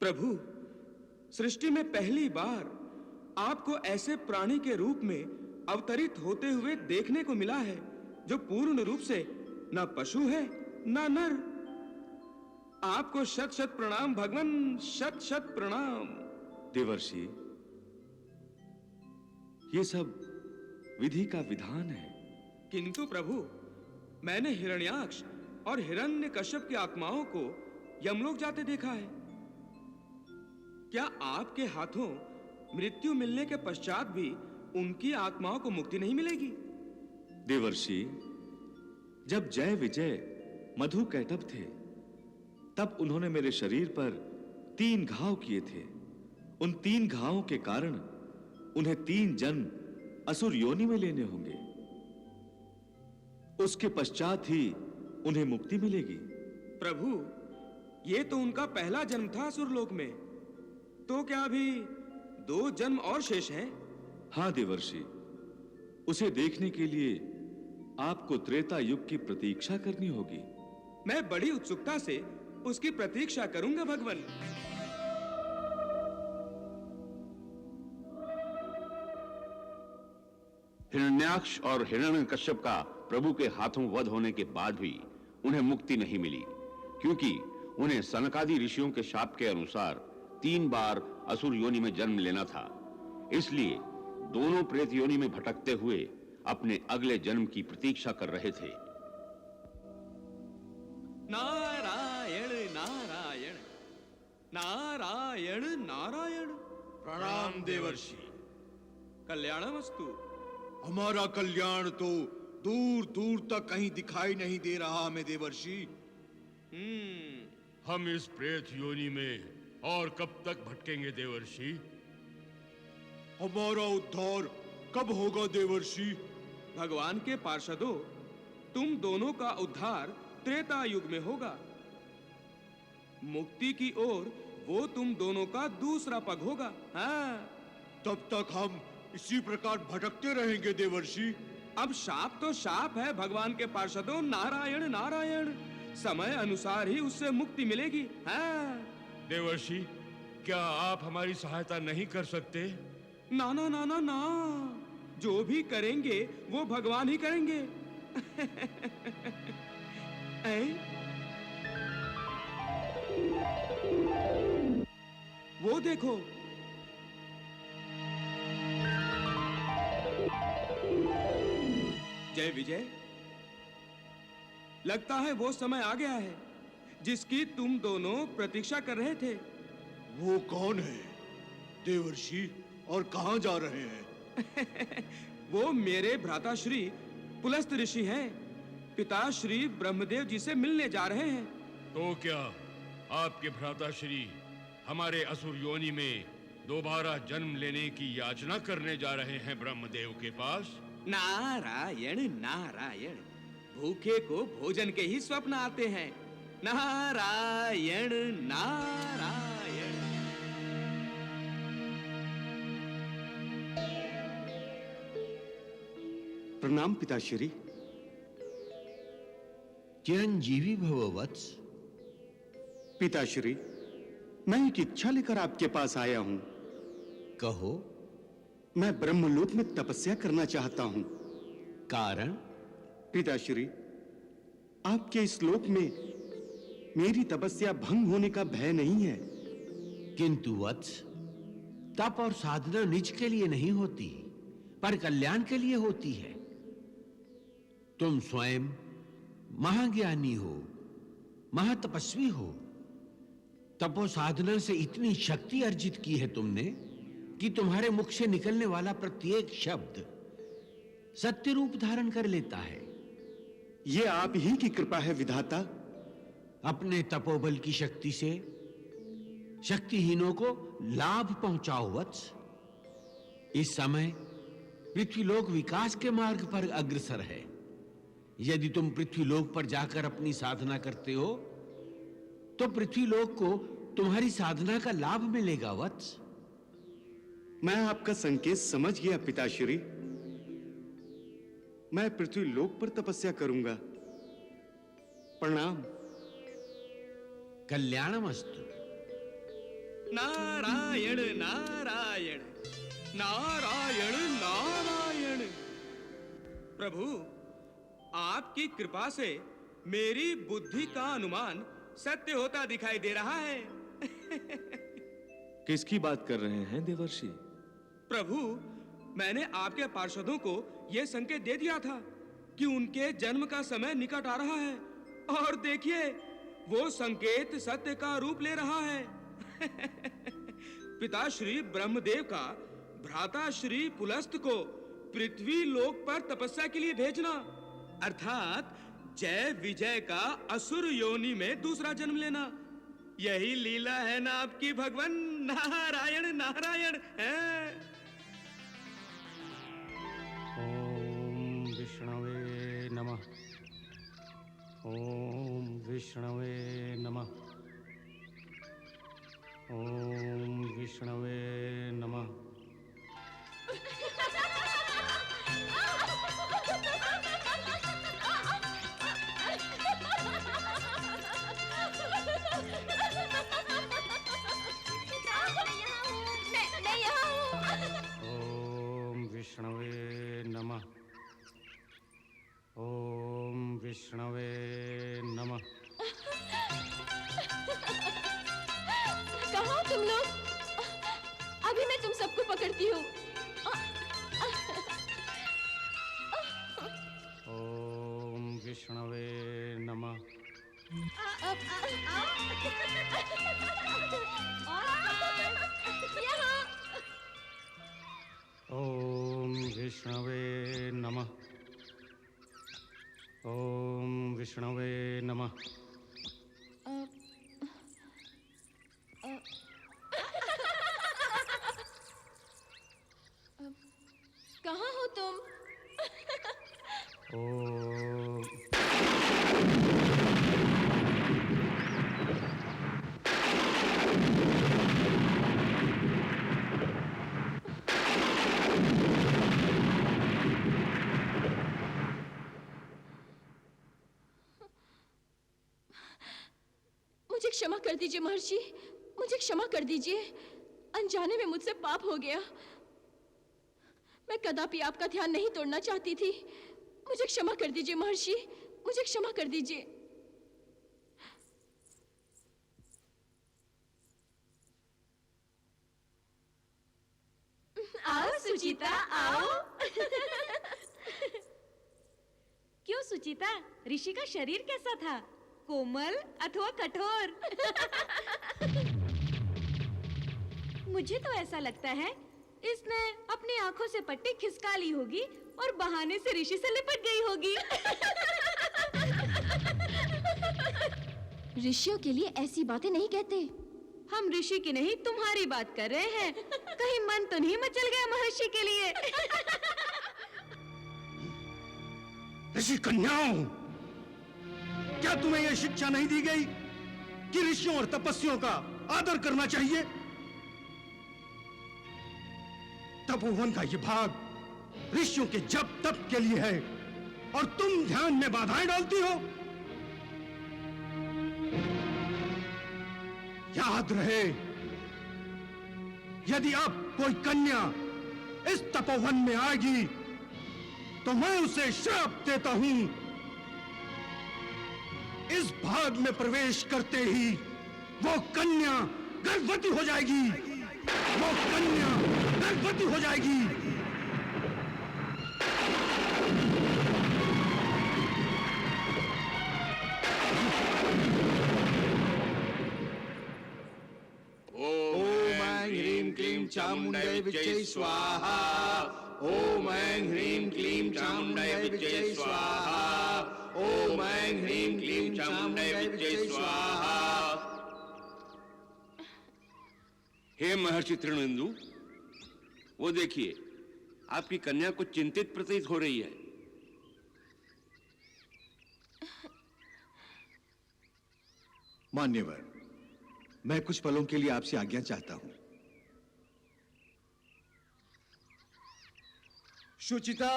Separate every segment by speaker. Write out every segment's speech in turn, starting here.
Speaker 1: प्रभु, सृष्टि में पहली बार आपको ऐसे प्राणी के रूप में अवतरित होते हुए देखने को मिला है जो पूर्ण रूप से न पशु है न नर। आपको शत शत प्रणाम भगवान, शत शत प्रणाम।
Speaker 2: देवर्षि, ये सब विधि का विधान है।
Speaker 1: किंतु प्रभु, मैंने हिरण्याक्ष और हिरण्यकश्यप की आत्माओं को यमलोक जाते देखा है। क्या आपके हाथों मृत्यु मिलने के पश्चात भी उनकी आत्माओं को मुक्ति नहीं मिलेगी?
Speaker 2: देवर्षि, जब जय विजय मधु कैटभ थे, तब उन्होंने मेरे शरीर पर 3 घाव किए थे। उन 3 घावों के कारण उन्हें 3 जन्म असुर योनि में लेने होंगे। उसके पश्चात ही उन्हें मुक्ति मिलेगी।
Speaker 1: प्रभु, ये तो उनका पहला जन्म था असुरलोक में, तो क्या अभी 2 जन्म और शेष हैं?
Speaker 2: हाँ देवर्षि, उसे देखने के लिए आपको त्रेता युग की प्रतीक्षा करनी होगी।
Speaker 1: मैं बड़ी उत्सुकता से उसकी प्रतीक्षा करूंगा भगवान।
Speaker 3: हिरण्याक्ष और हिरण्यकश्यप का प्रभु के हाथों वध होने के बाद भी उन्हें मुक्ति नहीं मिली, क्योंकि उन्हें सनकादि ऋषियों के शाप के अनुसार 3 बार असुर योनि में जन्म लेना था। इसलिए दोनों प्रेत योनि में भटकते हुए अपने अगले जन्म की प्रतीक्षा कर रहे थे।
Speaker 1: नारायण नारायण नारायण नारायण।
Speaker 4: प्रणाम देवर्षि।
Speaker 1: कल्याणमस्तु।
Speaker 4: हमारा कल्याण तो दूर दूर तक कहीं दिखाई नहीं दे रहा हमें देवर्षि।
Speaker 5: हम इस प्रेत योनि में और कब तक भटकेंगे देवर्षि?
Speaker 4: हमारा उद्धार कब होगा देवर्षि?
Speaker 1: भगवान के पार्षदों, तुम दोनों का उद्धार त्रेता युग में होगा। मुक्ति की ओर वो तुम दोनों का दूसरा पग होगा। हाँ।
Speaker 4: तब तक हम इसी प्रकार भटकते रहेंगे देवर्षि।
Speaker 1: अब शाप तो शाप है भगवान के पार्षदों। नारायण नारायण। समय अनुसार ही उससे मुक्ति मिलेगी। हाँ।
Speaker 5: देवर्षि, क्या आप हमारी सहायता नहीं कर सकते?
Speaker 1: ना ना ना ना ना, जो भी करेंगे वो भगवान ही करेंगे। वो देखो, जय विजय, लगता है वो समय आ गया है जिसकी तुम दोनों प्रतीक्षा कर रहे थे।
Speaker 4: वो कौन है देवर्षि और कहां जा रहे हैं?
Speaker 1: वो मेरे भ्राताश्री पुलस्त ऋषि हैं। पिताश्री ब्रह्मदेव जी से मिलने जा रहे हैं।
Speaker 5: तो क्या आपके भ्राताश्री हमारे असुर योनि में दोबारा जन्म लेने की याचना करने जा रहे हैं ब्रह्मदेव के पास?
Speaker 1: नारायण नारायण। भूखे को भोजन के ही स्वप्न आते हैं। नारायण नारायण।
Speaker 6: प्रणाम पिताश्री।
Speaker 7: चिरंजीवी भव वत्स।
Speaker 6: पिताश्री, मैं एक इच्छा लेकर आपके पास आया हूं।
Speaker 7: कहो।
Speaker 6: मैं ब्रह्मलोक में तपस्या करना चाहता हूं।
Speaker 7: कारण?
Speaker 6: पिताश्री, आपके इस लोक में मेरी तपस्या भंग होने का भय नहीं है।
Speaker 7: किंतु वत्स, तप और साधना निज के लिए नहीं होती, पर कल्याण के लिए होती है। तुम स्वयं महाज्ञानी हो, महातपस्वी हो। तपो साधना से इतनी शक्ति अर्जित की है तुमने कि तुम्हारे मुख से निकलने वाला प्रत्येक शब्द सत्य रूप धारण कर लेता है।
Speaker 6: यह आप ही की कृपा है विधाता।
Speaker 7: अपने तपोबल की शक्ति से शक्तिहीनों को लाभ पहुंचाओ वत्स। इस समय पृथ्वीलोक विकास के मार्ग पर अग्रसर है। यदि तुम पृथ्वीलोक पर जाकर अपनी साधना करते हो तो पृथ्वीलोक को तुम्हारी साधना का लाभ मिलेगा वत्स।
Speaker 6: मैं आपका संकेत समझ गया पिताश्री। मैं पृथ्वीलोक पर तपस्या करूंगा। प्रणाम।
Speaker 7: कल्याणमस्तु।
Speaker 1: नारायण नारायण नारायण नारायण। प्रभु, आपकी कृपा से मेरी बुद्धि का अनुमान सत्य होता दिखाई दे रहा है।
Speaker 2: किसकी बात कर रहे हैं देवर्षि?
Speaker 1: प्रभु, मैंने आपके पार्षदों को यह संकेत दे दिया था कि उनके जन्म का समय निकट आ रहा है, और देखिए वो संकेत सत्य का रूप ले रहा है। पिता श्री ब्रह्मदेव का भ्राता श्री पुलस्त को पृथ्वी लोक पर तपस्या के लिए भेजना, अर्थात जय विजय का असुर योनि में दूसरा जन्म लेना, यही लीला है ना आपकी भगवान? नारायण नारायण है।
Speaker 8: ओम विष्णवे नमः। ओम विष्णवे नमः। ओम विष्णवे नमः।
Speaker 9: मैं यहाँ हूँ।
Speaker 8: ओम विष्णवे नमः। ओम विष्णवे नमः।
Speaker 9: कहाँ हो तुम लोग? अभी मैं तुम सबको पकड़ती हूँ।
Speaker 8: ओम विष्णवे नमः।
Speaker 9: यहाँ।
Speaker 8: ओम विष्णवे नमः। ओम विष्णवे नमः।
Speaker 9: कहाँ हो तुम?
Speaker 8: ओम
Speaker 9: मुझे क्षमा कर दीजिए महर्षि, मुझे क्षमा कर दीजिए। अनजाने में मुझसे पाप हो गया। मैं कदापि आपका ध्यान नहीं तोड़ना चाहती थी। मुझे क्षमा कर दीजिए महर्षि, मुझे क्षमा कर दीजिए। आओ सुचिता, आओ।
Speaker 10: क्यों सुचिता, ऋषि का शरीर कैसा था? कोमल अथवा कठोर? मुझे तो ऐसा लगता है इसने अपनी आंखों से पट्टी खिसका ली होगी और बहाने से ऋषि से लिपट गई होगी।
Speaker 9: ऋषियों के लिए ऐसी बातें नहीं कहते।
Speaker 10: हम ऋषि की नहीं तुम्हारी बात कर रहे हैं। कहीं मन तो नहीं मचल गया महर्षि के लिए?
Speaker 6: ऋषि कन्याओं, क्या तुम्हें यह शिक्षा नहीं दी गई कि ऋषियों और तपस्वियों का आदर करना चाहिए? तपोवन का ये भाग ऋषियों के जप तप के लिए है और तुम ध्यान में बाधाएं डालती हो। याद रहे, यदि अब कोई कन्या इस तपोवन में आएगी तो मैं उसे श्राप देता हूं। इस भाग में प्रवेश करते ही वो कन्या गर्भवती हो जाएगी। वो कन्या गर्भवती हो जाएगी।
Speaker 4: ओम ऐं ह्रीं क्लीं चामुण्डै विद्यै स्वाहा। ओम ऐं ह्रीं क्लीं चामुण्डै विद्यै स्वाहा। ओम ऐं ह्रीं क्लीं चामुण्डै विद्यै स्वाहा।
Speaker 3: हे महर्षि तृणेन्दु, वो देखिए, आपकी कन्या कुछ चिंतित प्रतीत हो रही है।
Speaker 4: मान्यवर, मैं कुछ पलों के लिए आपसे आज्ञा चाहता हूं। शुचिता,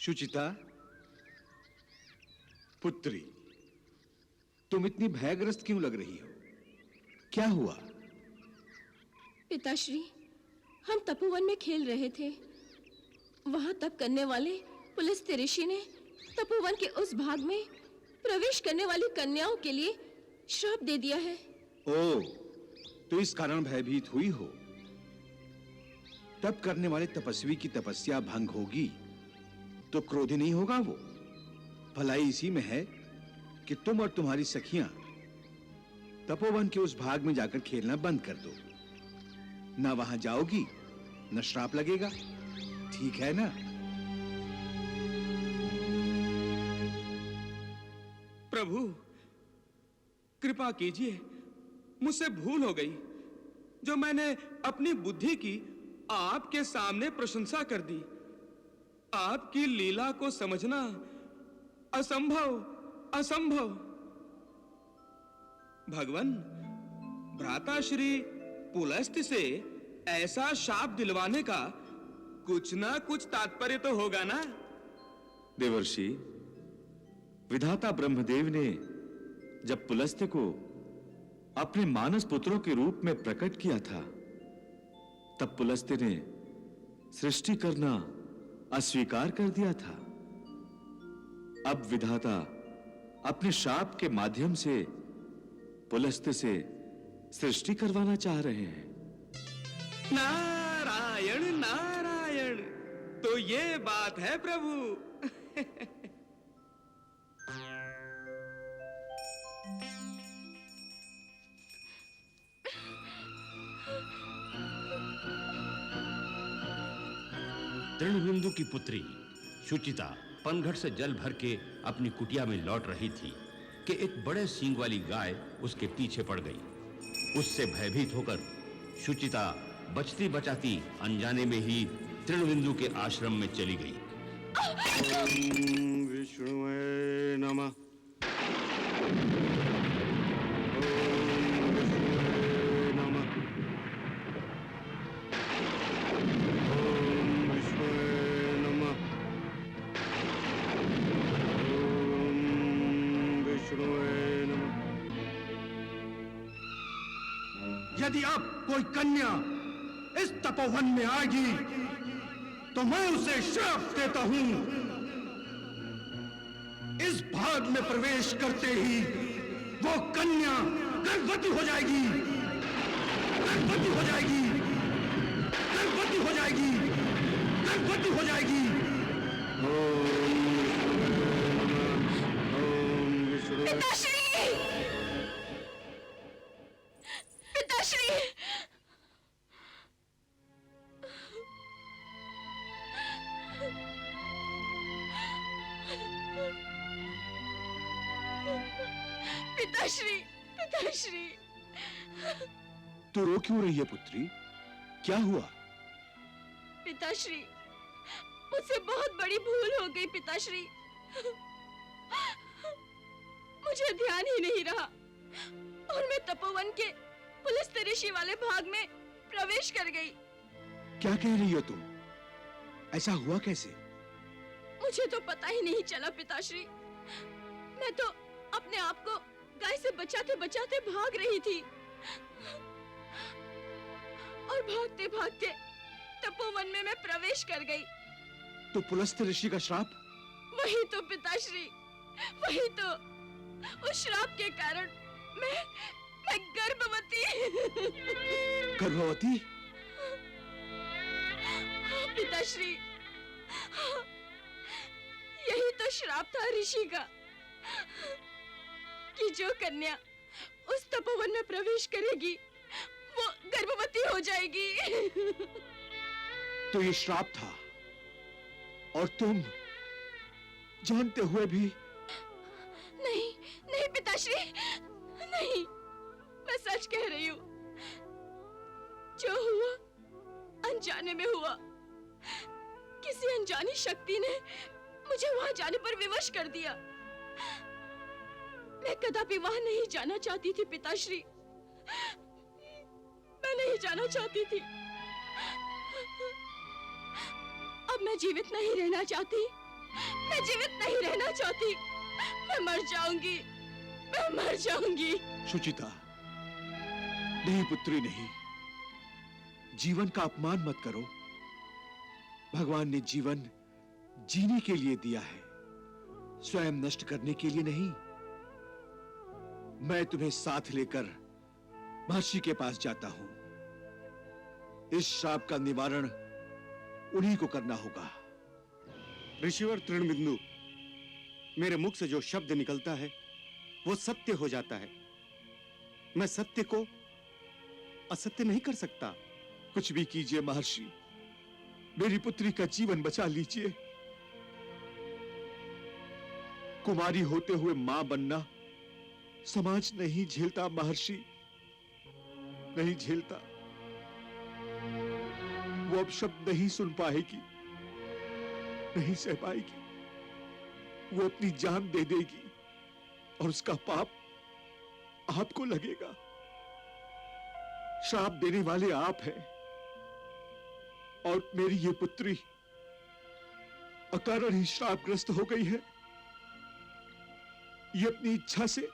Speaker 4: शुचिता,
Speaker 6: पुत्री, तुम इतनी भयग्रस्त क्यों लग रही हो? क्या हुआ?
Speaker 9: पिताश्री, हम तपोवन में खेल रहे थे। वहां तप करने वाले पुलस्त्य ऋषि ने तपोवन के उस भाग में प्रवेश करने वाली कन्याओं के लिए श्राप दे दिया है।
Speaker 6: ओ, तो इस कारण भयभीत हुई हो। तप करने वाले तपस्वी की तपस्या भंग होगी तो क्रोधी नहीं होगा वो। भलाई इसी में है कि तुम और तुम्हारी सखियां तपोवन के उस भाग में जाकर खेलना बंद कर दो। ना वहां जाओगी न श्राप लगेगा। ठीक है ना?
Speaker 1: प्रभु, कृपा कीजिए, मुझसे भूल हो गई जो मैंने अपनी बुद्धि की आपके सामने प्रशंसा कर दी। आपकी लीला को समझना असंभव असंभव। भगवान, भ्राताश्री पुलस्त्य से ऐसा शाप दिलवाने का कुछ ना कुछ तात्पर्य तो होगा ना?
Speaker 2: देवर्षि, विधाता ब्रह्मदेव ने जब पुलस्त्य को अपने मानस पुत्रों के रूप में प्रकट किया था, तब पुलस्त्य ने सृष्टि करना अस्वीकार कर दिया था। अब विधाता अपने शाप के माध्यम से पुलस्त्य से सृष्टि करवाना चाह रहे हैं।
Speaker 1: नारायण नारायण, तो ये बात है प्रभु।
Speaker 3: तृणबिंदु की पुत्री शुचिता पनघट से जल भर के अपनी कुटिया में लौट रही थी कि एक बड़े सींग वाली गाय उसके पीछे पड़ गई। उससे भयभीत होकर शुचिता बचती बचाती अनजाने में ही तृणबिंदु के आश्रम में चली गई।
Speaker 8: ओम विष्णुवे नमः।
Speaker 6: यदि अब कोई कन्या इस तपोवन में आएगी तो मैं उसे श्राप देता हूं। इस भाग में प्रवेश करते ही वो कन्या गर्भवती हो जाएगी, गर्भवती हो जाएगी, गर्भवती हो जाएगी, गर्भवती हो जाएगी।
Speaker 9: पिताश्री! पिताश्री! पिताश्री! पिताश्री!
Speaker 6: तो रो क्यों रही है पुत्री? क्या हुआ?
Speaker 9: पिताश्री, मुझसे बहुत बड़ी भूल हो गई पिताश्री। मुझे ध्यान ही नहीं रहा और मैं तपोवन के पुलस्त्य ऋषि वाले भाग में प्रवेश कर गई।
Speaker 6: क्या कह रही हो तुम? ऐसा हुआ कैसे?
Speaker 9: मुझे तो पता ही नहीं चला पिताश्री। मैं तो अपने आप को गाय से बचाते बचाते भाग रही थी और भागते भागते तपोवन में मैं प्रवेश कर गई।
Speaker 6: तो पुलस्त्य ऋषि का श्राप?
Speaker 9: वही तो पिताश्री, वही तो। उस श्राप के कारण मैं गर्भवती।
Speaker 6: गर्भवती?
Speaker 9: पिताश्री, यही तो श्राप था ऋषि का कि जो कन्या उस तपोवन में प्रवेश करेगी वो गर्भवती हो जाएगी।
Speaker 6: तो ये श्राप था और तुम जानते हुए भी?
Speaker 9: नहीं नहीं पिताश्री, नहीं, मैं सच कह रही हूँ। जो हुआ अनजाने में हुआ। किसी अनजानी शक्ति ने मुझे वहां जाने पर विवश कर दिया। मैं कदापि वहां नहीं जाना चाहती थी पिताश्री, मैं नहीं जाना चाहती थी। अब मैं जीवित नहीं रहना चाहती, मैं जीवित नहीं रहना चाहती। मैं मर जाऊंगी, मैं मर जाऊंगी।
Speaker 6: सुचिता, नहीं पुत्री नहीं, जीवन का अपमान मत करो। भगवान ने जीवन जीने के लिए दिया है, स्वयं नष्ट करने के लिए नहीं। मैं तुम्हें साथ लेकर महर्षि के पास जाता हूं। इस श्राप का निवारण उन्हीं को करना होगा।
Speaker 8: ऋषिवर तृणबिंदु, मेरे मुख से जो शब्द निकलता है वो सत्य हो जाता है। मैं सत्य को असत्य नहीं कर सकता।
Speaker 6: कुछ भी कीजिए महर्षि, मेरी पुत्री का जीवन बचा लीजिए। कुमारी होते हुए मां बनना समाज नहीं झेलता महर्षि, नहीं झेलता। वो अब शब्द नहीं सुन पाएगी, नहीं सह पाएगी। वो अपनी जान दे देगी और उसका पाप आपको लगेगा। श्राप देने वाले आप हैं और मेरी ये पुत्री अकारण ही श्रापग्रस्त हो गई है। ये अपनी इच्छा से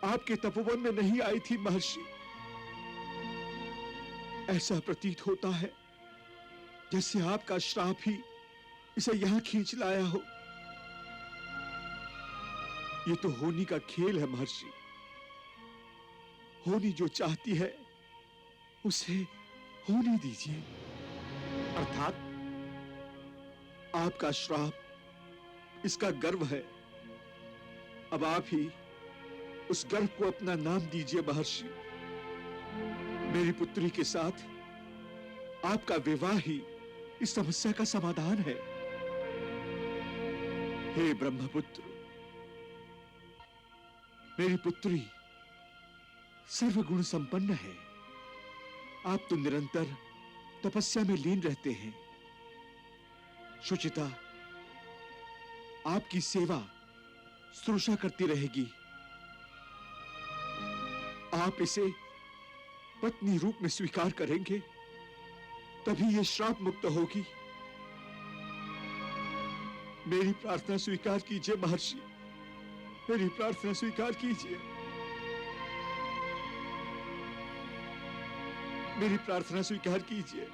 Speaker 6: आपके तपोवन में नहीं आई थी महर्षि। ऐसा प्रतीत होता है जैसे आपका श्राप ही इसे यहां खींच लाया हो। ये तो होनी का खेल है महर्षि। होनी जो चाहती है उसे होने दीजिए। अर्थात आपका श्राप इसका गर्व है। अब आप ही उस गर्व को अपना नाम दीजिए महर्षि। मेरी पुत्री के साथ आपका विवाह ही इस समस्या का समाधान है। हे ब्रह्मपुत्र, मेरी पुत्री सर्वगुण संपन्न है। आप तो निरंतर तपस्या में लीन रहते हैं। सुचिता आपकी सेवा शुश्रूषा करती रहेगी। आप इसे पत्नी रूप में स्वीकार करेंगे तभी ये श्राप मुक्त होगी। मेरी प्रार्थना स्वीकार कीजिए महर्षि, मेरी प्रार्थना स्वीकार कीजिए। मेरी प्रार्थना स्वीकार कीजिए।